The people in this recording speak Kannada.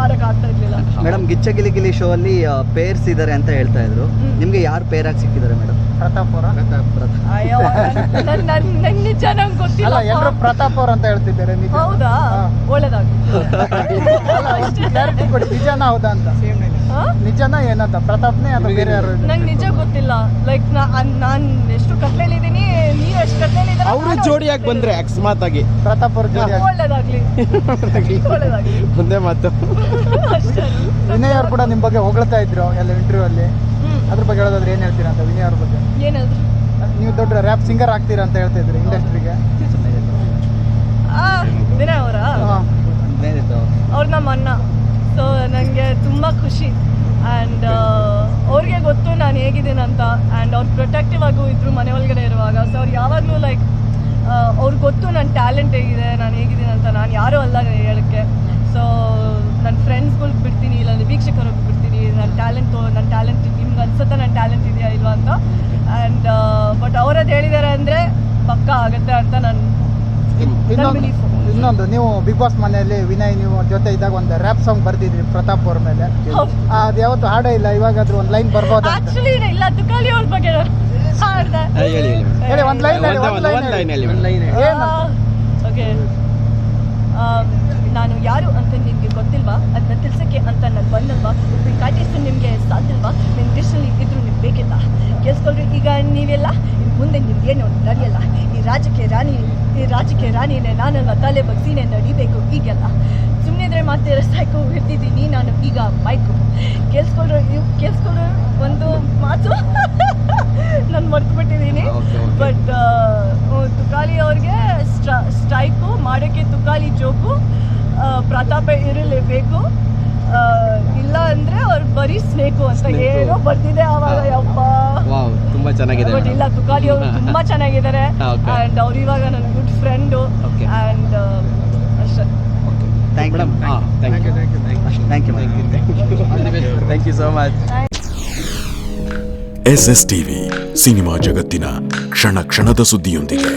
ಮಾಡಕ್ ಆಗ್ತಾ ಇರ್ಲಿಲ್ಲ. ಮೇಡಮ್ ಗಿಚ್ಚ ಗಿಲಿ ಗಿಲಿ ಶೋ ಅಲ್ಲಿ ಪೇರ್ಸ್ ಇದಾರೆ ಅಂತ ಹೇಳ್ತಾ ಇದ್ರು. ನಿಮ್ಗೆ ಯಾರು ಪೇರ್ ಆಗಿ ಸಿಕ್ಕಿದ್ದಾರೆ ಮೇಡಮ್? ಪ್ರತಾಪ್ ಅವರ ಅಯ್ಯೋ ನನ್ ನಿಜ ನಂಗೆ ಗೊತ್ತಿಲ್ಲ. ಎಲ್ಲರೂ ಪ್ರತಾಪ್ ಅವ್ರ ಅಂತ ಹೇಳ್ತಿದ್ದಾರೆ. ನಿಜ ಹೌದಾ? ಒಳ್ಳೇದಾಗಿ ಕ್ಲಾರಿಟಿ ಕೊಡಿ, ನಿಜನಾ ಹೌದಾ ಅಂತ. ನಿಜನಾ ಏನಂತ, ಪ್ರತಾಪ್ನೇ ಅಥವಾ ಬೇರೆ ಯಾರು? ನಂಗೆ ನಿಜ ಗೊತ್ತಿಲ್ಲ. ಲೈಕ್ ನಾನ್ ಎಷ್ಟು ಕತ್ಲೆಲಿದ್ದೀನಿ, ನೀವ್ ಎಷ್ಟು ಕತ್ಲೆಲಿದ್ದೀರಾ. ಅವರು ಜೋಡಿಯಾಗಿ ಬಂದ್ರೆ ಅಕಸ್ಮಾತ್ ಆಗಿ ಪ್ರತಾಪ್ ಅವ್ರ ಜೋಡಿ ಒಳ್ಳೇದಾಗ್ಲಿ ಒಳ್ಳೇದಾಗ್ಲಿ ಮುಂದೆ ಮಾತು. ಅಷ್ಟೇ. ವಿನಯ್ ಅವ್ರು ಕೂಡ ನಿಮ್ ಬಗ್ಗೆ ಹೊಗಳ್ತಾ ಇದ್ರು ಎಲ್ಲ ಇಂಟರ್ವ್ಯೂ ಅಲ್ಲಿ. ಅದ್ರ ಬಗ್ಗೆ ಹೇಳೋದಾದ್ರೆ ಏನ್ ಹೇಳ್ತೀರಾ ಅಂತ ವಿನಯ್ ಅವ್ರ ಬಗ್ಗೆ? ಏನಾದ್ರು ನೀವು ದೊಡ್ಡ ರ್ಯಾಪ್ ಸಿಂಗರ್ ಆಗ್ತೀರಾ ಅಂತ ಹೇಳ್ತಾ ಇದ್ರಿ ಇಂಡಸ್ಟ್ರಿಗೆ. ವಿನಯ್ ಅವರ ಅವ್ರು ನಮ್ಮ ಅಣ್ಣ. ಸೊ ನನಗೆ ತುಂಬ ಖುಷಿ. ಆ್ಯಂಡ್ ಅವ್ರಿಗೆ ಗೊತ್ತು ನಾನು ಹೇಗಿದ್ದೀನಿ ಅಂತ. ಆ್ಯಂಡ್ ಅವ್ರು ಪ್ರೊಟೆಕ್ಟಿವ್ ಆಗೂ ಇದ್ರು ಮನೆ ಒಳಗಡೆ ಇರುವಾಗ. ಸೊ ಅವ್ರು ಯಾವಾಗಲೂ ಲೈಕ್ ಅವ್ರಿಗೆ ಗೊತ್ತು ನನ್ನ ಟ್ಯಾಲೆಂಟ್ ಹೇಗಿದೆ, ನಾನು ಹೇಗಿದ್ದೀನಿ ಅಂತ. ನಾನು ಯಾರೂ ಅಲ್ಲ ಹೇಳೋಕ್ಕೆ. ಸೊ ನನ್ನ ಫ್ರೆಂಡ್ಸ್ಗಳ್ಗೆ ಬಿಡ್ತೀನಿ, ಇಲ್ಲಾಂದರೆ ವೀಕ್ಷಕರಿಗೆ ಬಿಡ್ತೀನಿ ನನ್ನ ಟ್ಯಾಲೆಂಟ್ ನಿಮ್ಗೆ ಅನ್ಸುತ್ತೆ ನನ್ನ ಟ್ಯಾಲೆಂಟ್ ಇದೆಯಾ ಇಲ್ವಾ ಅಂತ. ಆ್ಯಂಡ್ ಬಟ್ ಅವರದ್ದು ಹೇಳಿದ್ದಾರೆ ಅಂದರೆ ಪಕ್ಕ ಆಗುತ್ತೆ ಅಂತ ನನ್ನ ಬಿಲೀಫ್. ಇನ್ನೊಂದು, ನೀವು ಬಿಗ್ ಬಾಸ್ ಮನೆಯಲ್ಲಿ ವಿನಯ್ ನೀವು ಜೊತೆ ಇದ್ದಾಗ ಒಂದು ರ್ಯಾಪ್ ಸಾಂಗ್ ಬರ್ದಿದ್ರಿ ಪ್ರತಾಪ್ ಅವ್ರ ಮೇಲೆ. ಅದು ಯಾವತ್ತು ಹಾಡೇ ಇಲ್ಲ, ಇವಾಗಾದ್ರೂ ಒಂದು ಲೈನ್ ಬರ್ಬೋದು? ಆಕ್ಚುಲಿ ಇಲ್ಲ, ತುಕಾಲಿ ಅವ್ರ ಬಗ್ಗೆ ಹಾಡ್ದೆ. ಹೇಳಿ ಒಂದು ಲೈನ್ ಓಕೆ. ನಾನು ಯಾರು ಅಂತ ನಿಮಗೆ ಗೊತ್ತಿಲ್ವಾ, ಅದನ್ನ ತಿಳ್ಸಕ್ಕೆ ಅಂತ ನಾನು ಬಂದಲ್ವಾ, ಕಾಟಿಸು ನಿಮಗೆ ಸಾಧ್ಯವಲ್ವಾ, ನಿಮ್ಮ ಡಿಶಲ್ಲಿ ಇದ್ರು ನಿಮ್ಗೆ ಬೇಕಿಲ್ಲ. ಕೇಳಿಸ್ಕೊಳ್ರಿ ಈಗ ನೀವೆಲ್ಲ ಮುಂದೆ ನಿಮ್ಗೇನು ನಡೆಯಲ್ಲ. ಈ ರಾಜ್ಯಕ್ಕೆ ರಾಣಿನೇ ನಾನಲ್ವ, ತಲೆ ಬಗ್ಸಿನೇ ನಡಿಬೇಕು ಈಗೆಲ್ಲ. ಸುಮ್ಮನಿದ್ರೆ ಮಾತಿರೋ ಸಾಯ್ಕು ಹಿಡ್ದಿದ್ದೀನಿ ನಾನು ಈಗ ಮೈಕು. ಕೇಳಿಸ್ಕೊಳ್ರು ಒಂದು ಮಾತು ನಾನು ಮರ್ತ್ಬಿಟ್ಟಿದ್ದೀನಿ. ಬಟ್ ತುಕಾಲಿ ಅವ್ರಿಗೆ ಸ್ಟ್ರೈಕು ಮಾಡೋಕ್ಕೆ ತುಕಾಲಿ ಜೋಕು ಪ್ರತಾಪ ಇರಲೇಬೇಕು. ಇಲ್ಲ ಅಂದ್ರೆ ಅವ್ರು ಬರೀ ಸ್ನೇಕು ಅಂತ ಏನೋ ಬರ್ತಿದೆ ಅವಾಗ. ಯಪ್ಪ ತುಂಬಾ ಚೆನ್ನಾಗಿದೆ. ಬಟ್ ಇಲ್ಲ, ತುಕಾಲಿ ಅವರು ತುಂಬಾ ಚೆನ್ನಾಗಿದ್ದಾರೆ. ಅಂಡ್ ಅವ್ರು ಇವಾಗ ನನ್ನ ಗುಡ್ ಫ್ರೆಂಡು. ಅಂಡ್ ಅಷ್ಟೇ. Thank you so much. SS TV cinema ಜಗತ್ತಿನ ಕ್ಷಣ ಕ್ಷಣದ ಸುದ್ದಿಯೊಂದಿಗೆ.